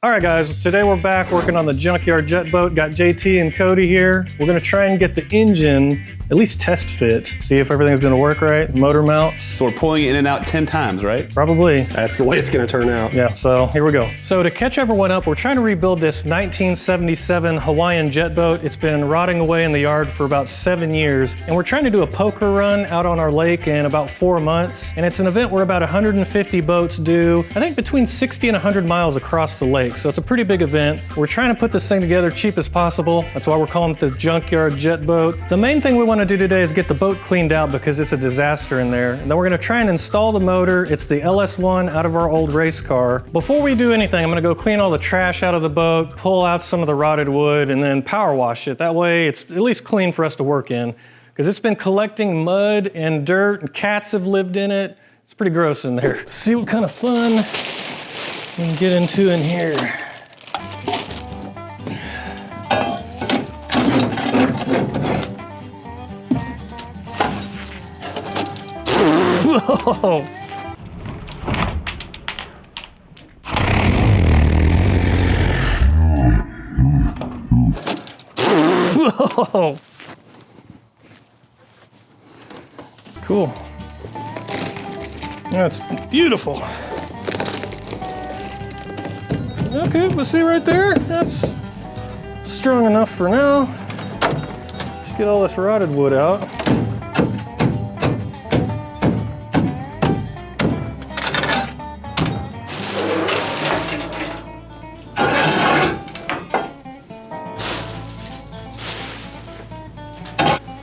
All right, guys, today we're back working on the Junkyard Jetboat. Got JT and Cody here. We're gonna try and get the engine at least test fit, see if everything's gonna work right, motor mounts. So we're pulling it in and out 10 times, right? Probably. That's the way it's gonna turn out. Yeah, so here we go. So to catch everyone up, we're trying to rebuild this 1977 Hawaiian Jetboat. It's been rotting away in the yard for about 7 years, and we're trying to do a poker run out on our lake in about 4 months. And it's an event where about 150 boats do, I think between 60 and 100 miles across the lake. So it's a pretty big event. We're trying to put this thing together cheap as possible. That's why we're calling it the Junkyard Jetboat. The main thing we want to do today is get the boat cleaned out because it's a disaster in there. And then we're going to try and install the motor. It's the LS1 out of our old race car. Before we do anything, I'm going to go clean all the trash out of the boat, pull out some of the rotted wood, and then power wash it. That way it's at least clean for us to work in, because it's been collecting mud and dirt, and cats have lived in it. It's pretty gross in there. Let's see what kind of fun we can get into in here. Whoa. Whoa. Cool. That's beautiful. Okay, but see right there? That's strong enough for now. Just get all this rotted wood out.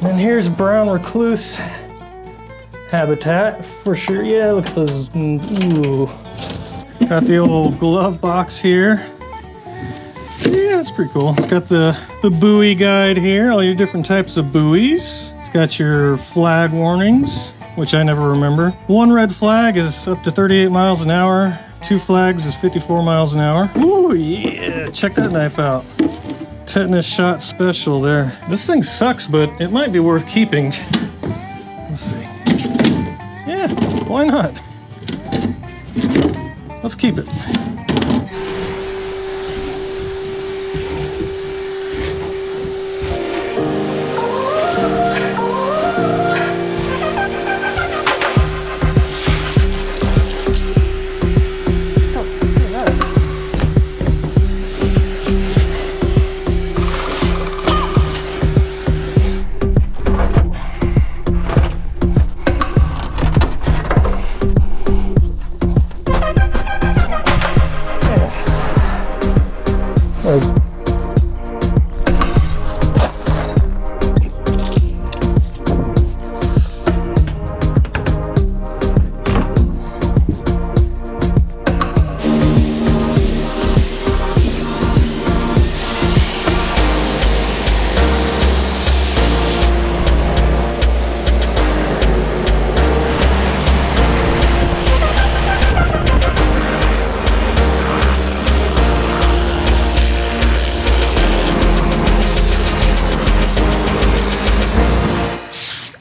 And here's brown recluse habitat for sure. Yeah, look at those. Ooh. Got the old glove box here. Yeah, that's pretty cool. It's got the buoy guide here, all your different types of buoys. It's got your flag warnings, which I never remember. One red flag is up to 38 miles an hour. 2 flags is 54 miles an hour. Ooh, yeah, check that knife out. Tetanus shot special there. This thing sucks, but it might be worth keeping. Let's see. Yeah, why not? Let's keep it.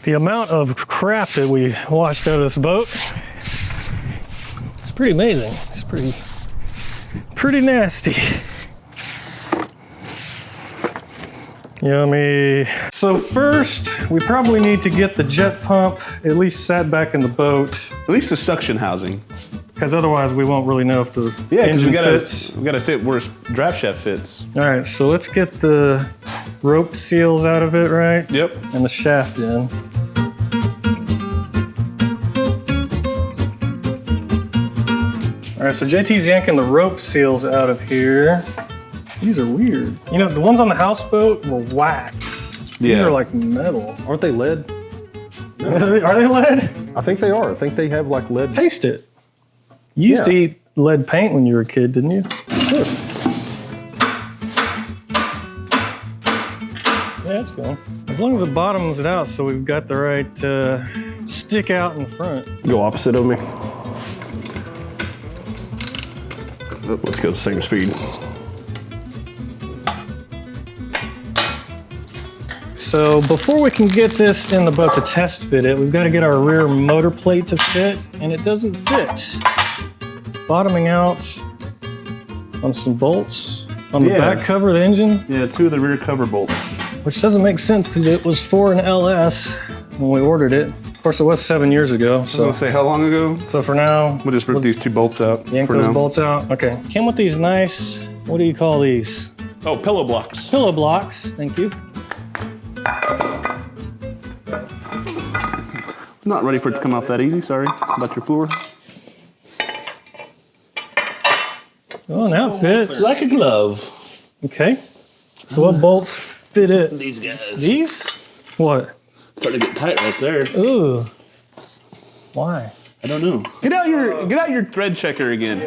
The amount of crap that we washed out of this boat, it's pretty amazing. It's pretty nasty. Yummy. So first, we probably need to get the jet pump at least sat back in the boat. At least the suction housing. Because otherwise we won't really know if the engine fits. We gotta see where draft shaft fits. All right, so let's get the rope seals out of it, right? Yep. And the shaft in. All right, so JT's yanking the rope seals out of here. These are weird. You know, the ones on the houseboat were wax. These are like metal. Aren't they lead? Are they lead? I think they are. I think they have like lead. Taste it. You used to eat lead paint when you were a kid, didn't you? Sure. Yeah, it's cool. As long as it bottoms it out so we've got the right stick out in front. Go opposite of me. Oh, let's go the same speed. So before we can get this in the boat to test fit it, we've got to get our rear motor plate to fit, and it doesn't fit. Bottoming out on some bolts on the Yeah. back cover of the engine, Yeah, 2 of the rear cover bolts. which doesn't make sense because it was for an LS when we ordered it. Of course, it was 7 years ago. I was So, gonna say, how long ago? so for now, We'll just rip these 2 bolts out yank for those now. bolts out. Okay. Came with these nice, what do you call these? Oh, pillow blocks. Pillow blocks. Thank you. Not ready for it to come off that easy. Sorry about your floor. Oh, now it fits. Like a glove. Okay. So what bolts fit it? These guys. These? What? Starting to get tight right there. Ooh. Why? I don't know. Get out your thread checker again.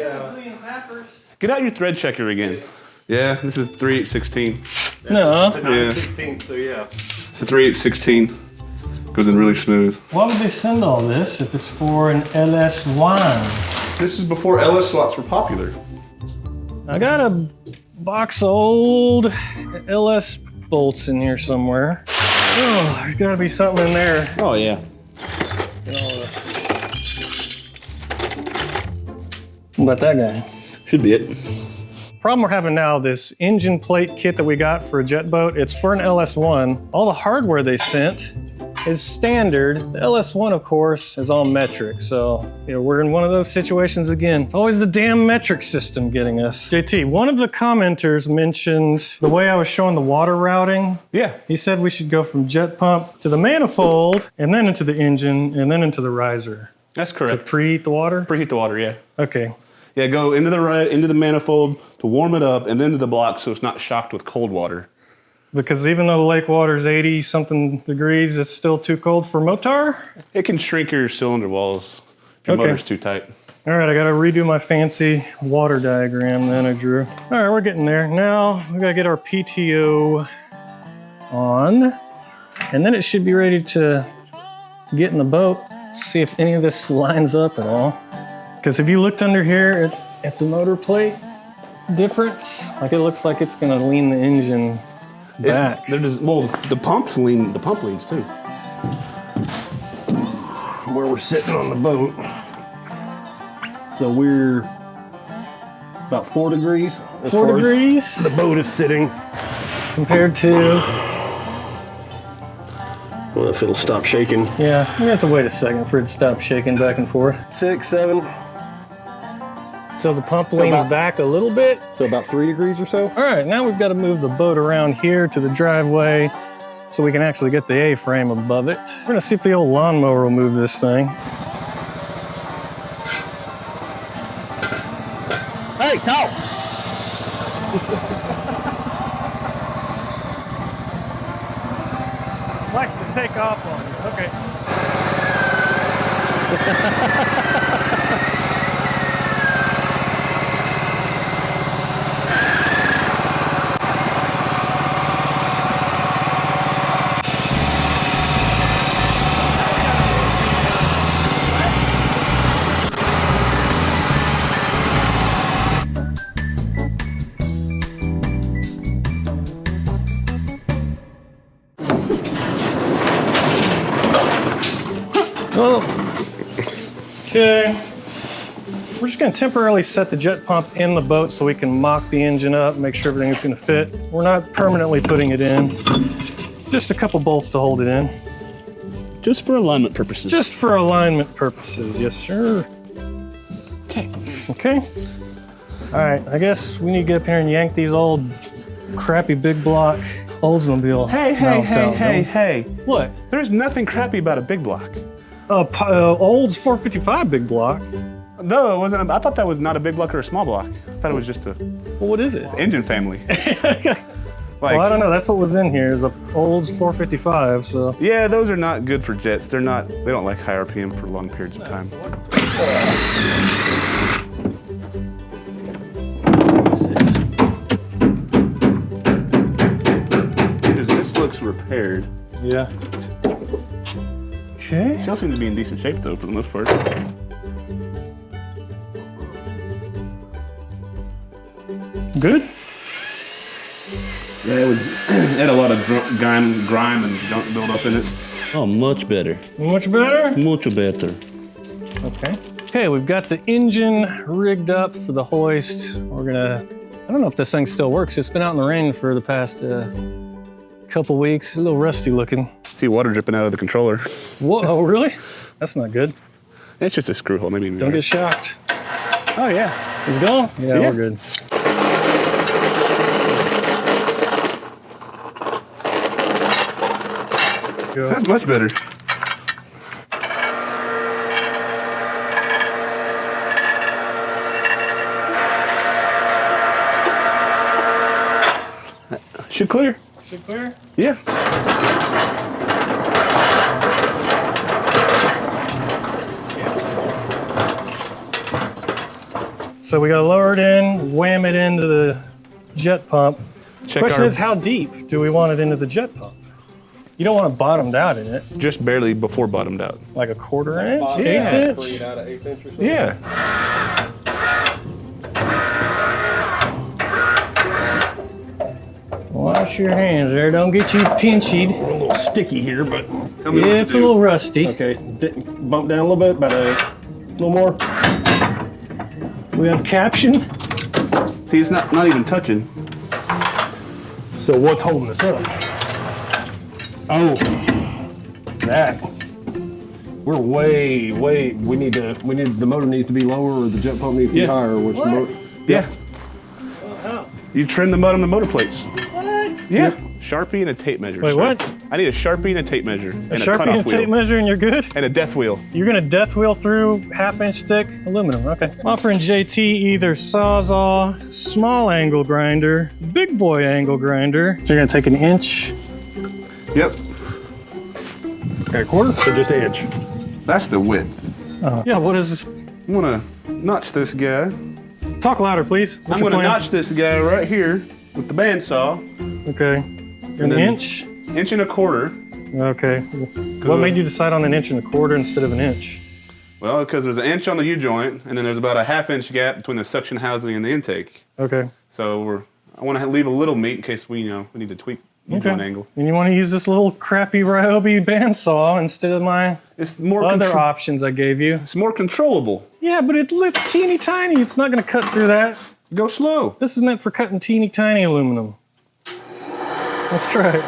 Get out your thread checker again. Yeah, this is 3/8/16. No. Yeah. 9/16, so yeah. It's a 3/8/16. Goes in really smooth. Why would they send all this if it's for an LS1? This is before LS slots were popular. I got a box of old LS bolts in here somewhere. Oh, there's gotta be something in there. Oh yeah. What about that guy? Should be it. Problem we're having now, this engine plate kit that we got for a Jetboat, it's for an LS1. All the hardware they sent is standard. The LS1, of course, is all metric. So, we're in one of those situations again. It's always the damn metric system getting us. JT, one of the commenters mentioned the way I was showing the water routing. Yeah. He said we should go from jet pump to the manifold, and then into the engine, and then into the riser. That's To correct. preheat the water? Preheat the water, yeah. Okay. Yeah, go into the manifold to warm it up, and then to the block so it's not shocked with cold water. Because even though the lake water's 80 something degrees, it's still too cold for motor? It can shrink your cylinder walls if your Okay. motor's too tight. All right, I gotta redo my fancy water diagram then I drew. All right, we're getting there. Now we gotta get our PTO on, and then it should be ready to get in the boat, see if any of this lines up at all. Because if you looked under here at the motor plate difference, like it looks like it's gonna lean the engine back. They're just, well, the pump leans too. Where we're sitting on the boat. So we're about 4 degrees. as 4 far as degrees The boat is sitting. compared to, Well, if it'll stop shaking. yeah, we have to wait a second for it to stop shaking back and forth. 6, 7. So the pump leans back a little bit. So about 3 degrees or so. All right, now we've got to move the boat around here to the driveway so we can actually get the A-frame above it. We're gonna see if the old lawnmower will move this thing. Hey, Cal! Likes to take off on you. Okay. Well, okay. We're just gonna temporarily set the jet pump in the boat so we can mock the engine up, make sure everything is gonna fit. We're not permanently putting it in. Just a couple bolts to hold it in. Just for alignment purposes. Just for alignment purposes, yes sir. okay. Okay. All right, I guess we need to get up here and yank these old crappy big block Oldsmobile mounts out, don't we? hey. What? There's nothing crappy about a big block. Olds 455 big block. No, it wasn't. I thought that was not a big block or a small block. I thought it was just a Well, what is it? engine family. Well, I don't know. That's what was in here. Is a Olds 455. So Yeah, those are not good for jets. They don't like high RPM for long periods of time. Because this looks repaired. yeah. Okay. Still seem to be in decent shape though, for the most part. Good. Yeah, it had a lot of grime and junk build up in it. Oh, much better. Much better. Mucho better. Okay. Okay, we've got the engine rigged up for the hoist. We're gonna I don't know if this thing still works. It's been out in the rain for the past couple weeks. A little rusty looking. See water dripping out of the controller. Whoa, oh, really? That's not good. It's just a screw hole. Maybe. Don't get shocked. Oh yeah. He's going? Yeah, Yeah. we're good. That's much better. Should clear. Should clear? Yeah. So we gotta lower it in, wham it into the jet pump. Question is, how deep do we want it into the jet pump? You don't want it bottomed out in it. Just barely before bottomed out. Like a 1/4 inch, Bottom 1/8 out, inch? bring it out at 1/8 inch or something. Yeah. Wash your hands there, don't get you pinched. A little sticky here, but Yeah, it's a little rusty. okay. Bump down a little bit, about a little more. We have caption. See, it's not even touching. So what's holding us up? Oh, that. We're way. We need the motor needs to be lower, or the jet pump needs to be Yeah. higher. Which the motor? Yeah. Oh, You trim the mud on the motor plates. what? Yeah. Sharpie and a tape measure. Wait, sir. what? I need a Sharpie and a tape measure. A and Sharpie cutoff and tape wheel. measure and you're good? And a death wheel. You're gonna death wheel through 1/2 inch thick aluminum, okay. I'm offering JT either Sawzall, small angle grinder, big boy angle grinder. So you're gonna take an inch, Yep. Okay, 1/4, so just an inch. That's the width. yeah, what is this? I'm gonna notch this guy. Talk louder, please. What's I'm your gonna plan? notch this guy right here with the bandsaw. Okay. An then- inch? 1.25 inches. Okay. What made you decide on 1.25 inches instead of an inch? Well, because there's an inch on the U-joint, and then there's about a 1/2 inch gap between the suction housing and the intake. Okay. So I want to leave a little meat in case we need to tweak U-joint angle. And you want to use this little crappy Ryobi bandsaw instead of my It's more other options I gave you. It's more controllable. Yeah, but it's teeny tiny. It's not going to cut through that. Go slow. This is meant for cutting teeny tiny aluminum. Let's try it.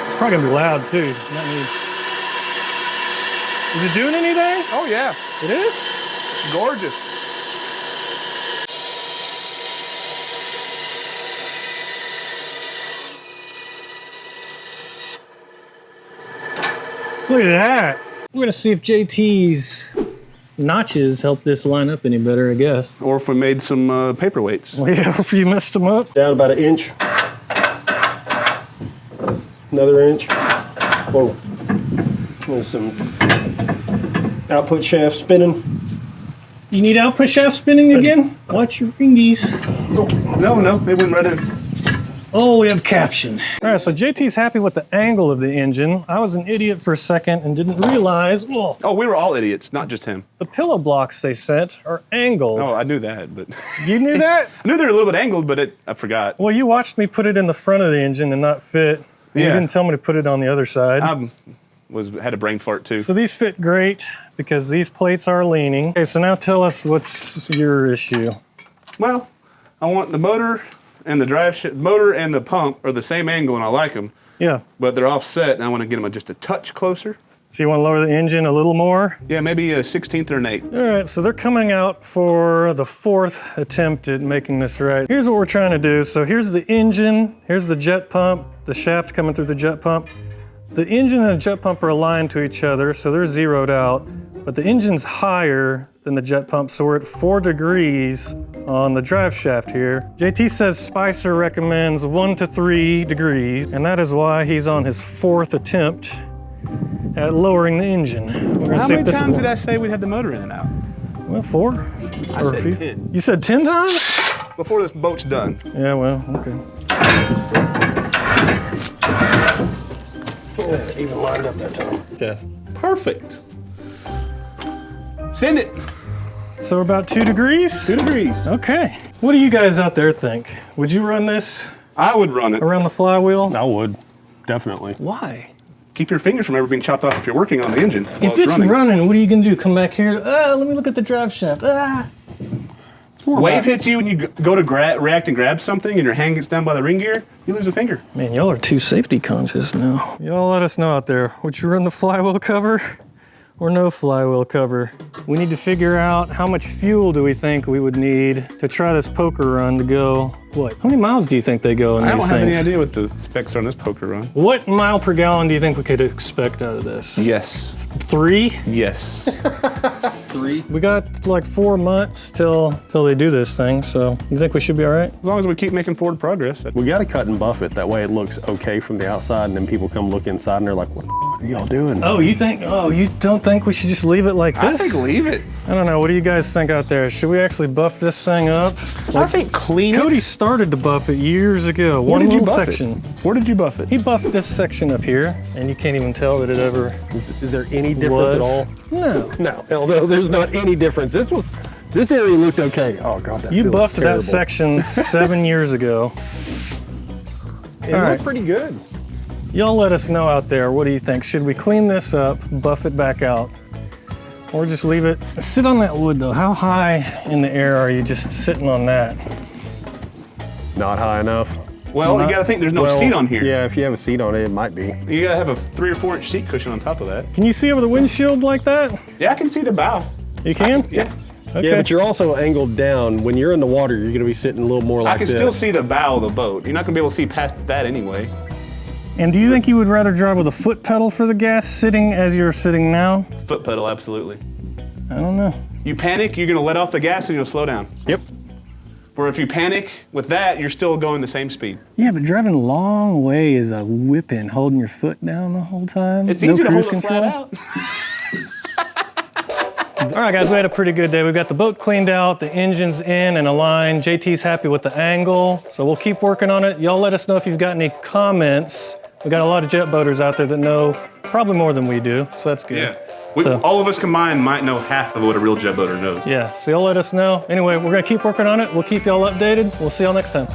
It's probably going to be loud too. Is it doing anything? Oh yeah, It is? gorgeous. Look at that. We're going to see if JT's notches help this line up any better, I guess. Or if we made some paperweights. Well, yeah, if you messed them up. Down about an inch. Another inch. Whoa. There's some output shaft spinning. You need output shaft spinning again? Watch your fingies. No, they went right in. Oh, we have caption. All right, so JT's happy with the angle of the engine. I was an idiot for a second and didn't realize, whoa, Oh, we were all idiots, not just him. the pillow blocks they sent are angled. Oh, I knew that, but You knew that? I knew they were a little bit angled, but I forgot. Well, you watched me put it in the front of the engine and not fit. And You Yeah. didn't tell me to put it on the other side. Had a brain fart too. So these fit great because these plates are leaning. Okay, so now tell us what's your issue. Well, I want the motor and the motor and the pump are the same angle, and I like them, Yeah. but they're offset, and I want to get them just a touch closer. So you want to lower the engine a little more? Yeah, maybe a 1/16 or an 1/8. All right, so they're coming out for the 4th attempt at making this right. Here's what we're trying to do. So here's the engine, here's the jet pump, the shaft coming through the jet pump. The engine and the jet pump are aligned to each other, so they're zeroed out, but the engine's higher than the jet pump, so we're at 4 degrees on the drive shaft here. JT says Spicer recommends 1 to 3 degrees, and that is why he's on his 4th attempt at lowering the engine. We're gonna How see if many this times is- did I say we'd have the motor in and out? Well, 4. I Or a said few. 10. You said 10 times? Before this boat's done. Yeah, well, okay. Even lined up that time. Okay. Perfect. Send it. So we're about 2 degrees? 2 degrees. Okay. What do you guys out there think? Would you run this I would run it. around the flywheel? I would, definitely. Why? Keep your fingers from ever being chopped off if you're working on the engine. while If it's running. running, what are you gonna do? Come back here? Let me look at the drive shaft. It's Wave hits you and you go to react and grab something and your hand gets down by the ring gear, you lose a finger. Man, y'all are too safety conscious now. Y'all let us know out there. Would you run the flywheel cover or no flywheel cover? We need to figure out how much fuel do we think we would need to try this poker run to go, what? How many miles do you think they go in these things? I don't have any idea what the specs are on this poker run. What mile per gallon do you think we could expect out of this? Yes. 3? Yes. 3. We got like 4 months till they do this thing, so you think we should be all right? As long as we keep making forward progress. We got to cut and buff it. That way it looks okay from the outside, and then people come look inside and they're like, what the f are y'all doing? Oh, you don't think we should just leave it like this? I think leave it. I don't know, what do you guys think out there? Should we actually buff this thing up? I think clean it. Cody started to buff it years ago. Where One did you little buff section. it? Where did you buff it? He buffed this section up here, and you can't even tell that it ever Is there any difference at all? No. No, hell no, there's not any difference. This area looked okay. Oh God, that You feels buffed terrible. that section 7 years ago. It all looked right. pretty good. Y'all let us know out there, what do you think? Should we clean this up, buff it back out, or just leave it? Sit on that wood though. How high in the air are you just sitting on that? Not high enough. Well, you gotta think there's no seat on here. Yeah, if you have a seat on it, it might be. You gotta have a 3 or 4 inch seat cushion on top of that. Can you see over the windshield like that? Yeah, I can see the bow. You can? Yeah. Okay. Yeah, but you're also angled down. When you're in the water, you're gonna be sitting a little more like I can this. still see the bow of the boat. You're not gonna be able to see past that anyway. And do you think you would rather drive with a foot pedal for the gas sitting as you're sitting now? Foot pedal, absolutely. I don't know. You panic, you're gonna let off the gas and you'll slow down. Yep. Where if you panic with that, you're still going the same speed. Yeah, but driving a long way is a whipping, holding your foot down the whole time. It's No easy to hold cruise it flat out. All right, guys, we had a pretty good day. We've got the boat cleaned out, the engine's in and aligned. JT's happy with the angle, so we'll keep working on it. Y'all let us know if you've got any comments. We got a lot of jet boaters out there that know probably more than we do, so that's good. Yeah. All of us combined might know half of what a real jet boater knows. Yeah, so y'all let us know. Anyway, we're gonna keep working on it. We'll keep y'all updated. We'll see y'all next time.